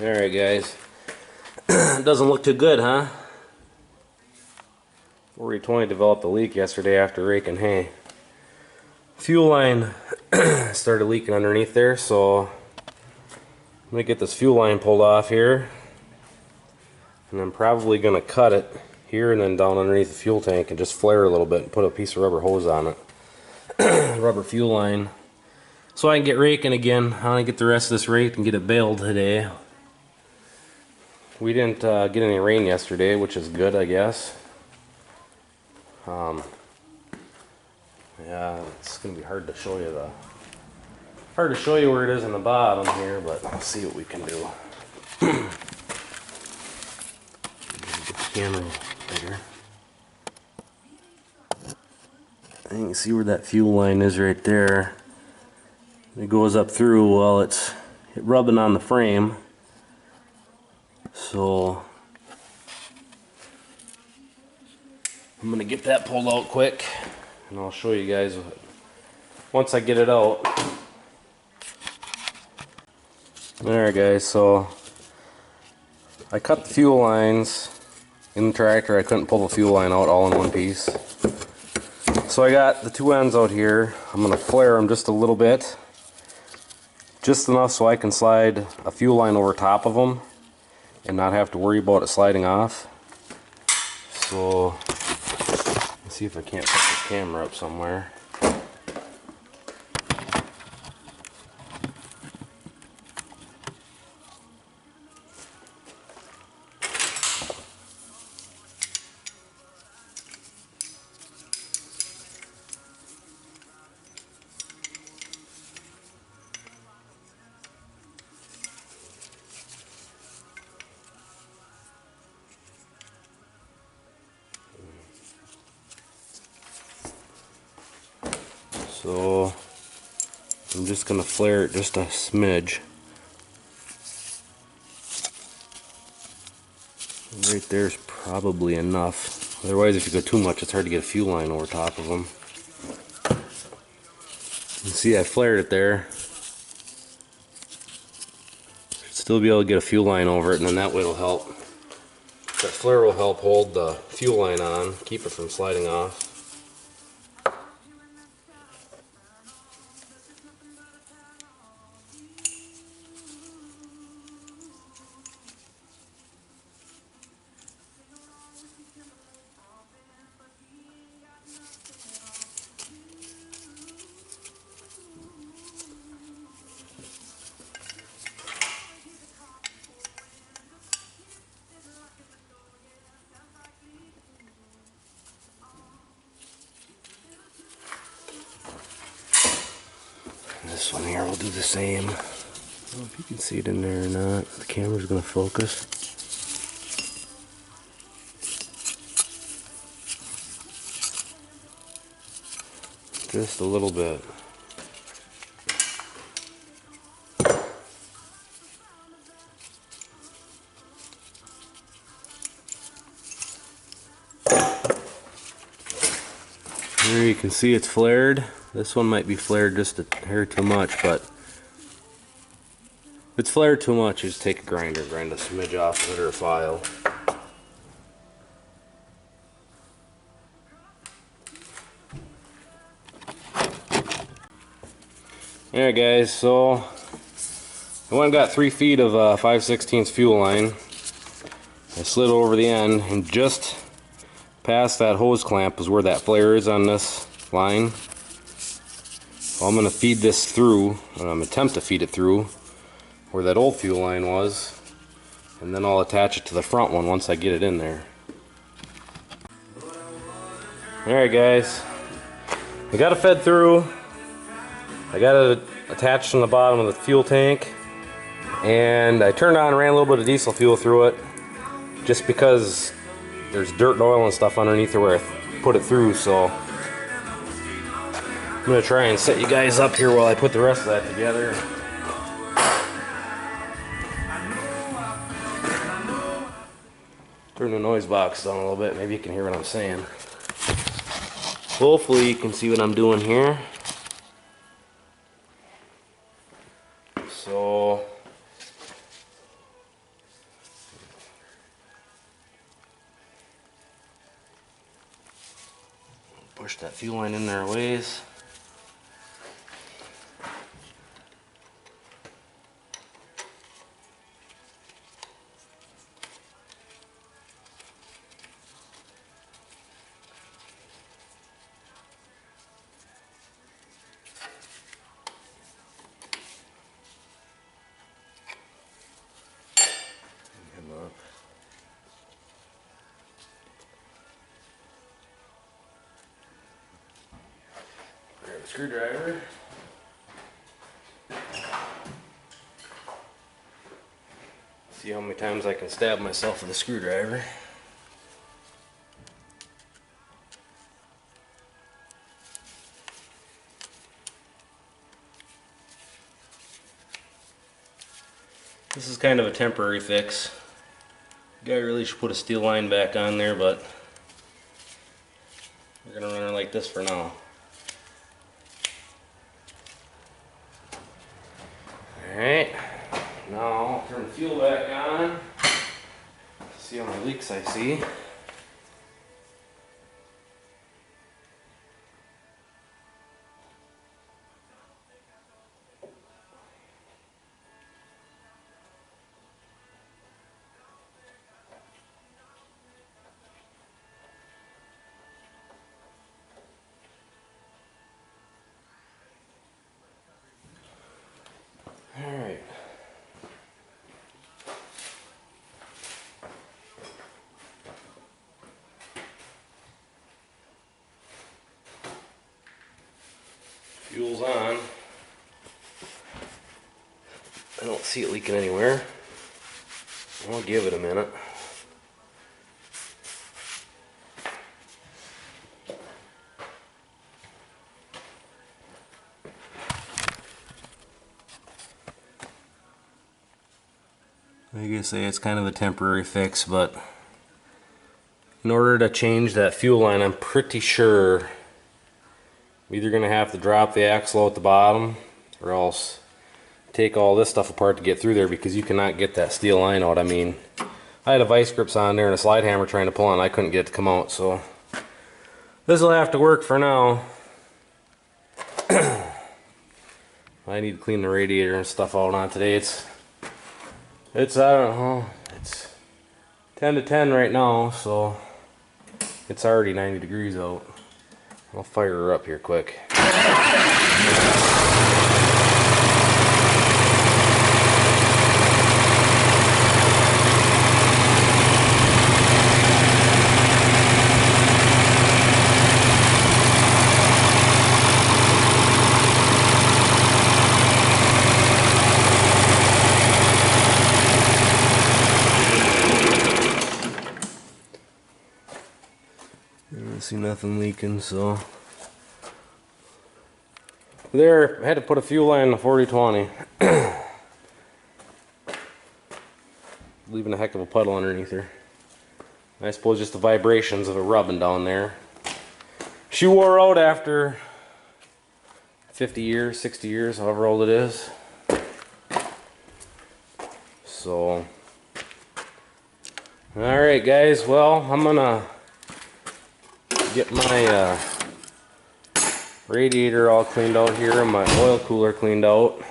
Alright guys, doesn't look too good, huh? 4E20 developed a leak yesterday after raking hay. Fuel line started leaking underneath there, so I'm going to get this fuel line pulled off here. And I'm probably going to cut it here and then down underneath the fuel tank and just flare a little bit and put a piece of rubber hose on it. Rubber fuel line. So I can get raking again. I want to get the rest of this raked and get it baled today. We didn't get any rain yesterday, which is good, I guess. Yeah, it's gonna be hard to show you where it is in the bottom here, but I'll see what we can do. Get the camera bigger. And you can see where that fuel line is right there. It goes up through. Well, it's rubbing on the frame. So I'm gonna get that pulled out quick, and I'll show you guys once I get it out. Alright guys, so I cut the fuel lines in the tractor. I couldn't pull the fuel line out all in one piece. So I got the two ends out here. I'm gonna flare them just a little bit. Just enough so I can slide a fuel line over top of them and not have to worry about it sliding off. So let's see if I can't put the camera up somewhere. So I'm just going to flare it just a smidge. Right there's probably enough. Otherwise, if you go too much, it's hard to get a fuel line over top of them. You see, I flared it there. Should still be able to get a fuel line over it, and then that way it'll help. That flare will help hold the fuel line on, keep it from sliding off. This one here will do the same. I don't know if you can see it in there or not. The camera's going to focus. Just a little bit. Here you can see it's flared. This one might be flared just a hair too much, but if it's flared too much, you just take a grinder, grind a smidge off of it or a file. Alright guys, so I went and got 3 feet of 5/16 fuel line. I slid over the end, and just past that hose clamp is where that flare is on this line. So I'm going to feed this through, attempt to feed it through where that old fuel line was, and then I'll attach it to the front one once I get it in there. Alright guys, I got it fed through. I got it attached on the bottom of the fuel tank, and I turned on and ran a little bit of diesel fuel through it just because there's dirt and oil and stuff underneath where I put it through. So I'm going to try and set you guys up here while I put the rest of that together. Turn the noise box down a little bit, maybe you can hear what I'm saying. Hopefully you can see what I'm doing here. So push that fuel line in there a ways. Grab a screwdriver. See how many times I can stab myself with a screwdriver. This is kind of a temporary fix. Guy really should put a steel line back on there, but we're gonna run her like this for now. Alright, now I'll turn the fuel back on. See how many leaks I see. Alright. Fuel's on. I don't see it leaking anywhere. I'll give it a minute. Like I say, it's kind of a temporary fix, but in order to change that fuel line, I'm pretty sure I'm either going to have to drop the axle at the bottom or else take all this stuff apart to get through there, because you cannot get that steel line out. I mean, I had a vice grips on there and a slide hammer trying to pull on, and I couldn't get it to come out, so this will have to work for now. I need to clean the radiator and stuff out on today. It's I don't know, it's 10 to 10 right now, so it's already 90 degrees out. I'll fire her up here quick. I see nothing leaking, so there, I had to put a fuel line in the 4020. Leaving a heck of a puddle underneath her. I suppose just the vibrations of it rubbing down there. She wore out after 50 years, 60 years, however old it is. So, alright guys, well, I'm gonna get my radiator all cleaned out here and my oil cooler cleaned out,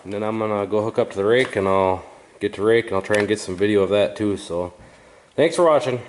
and then I'm gonna go hook up to the rake, and I'll get to rake and I'll try and get some video of that too. So thanks for watching.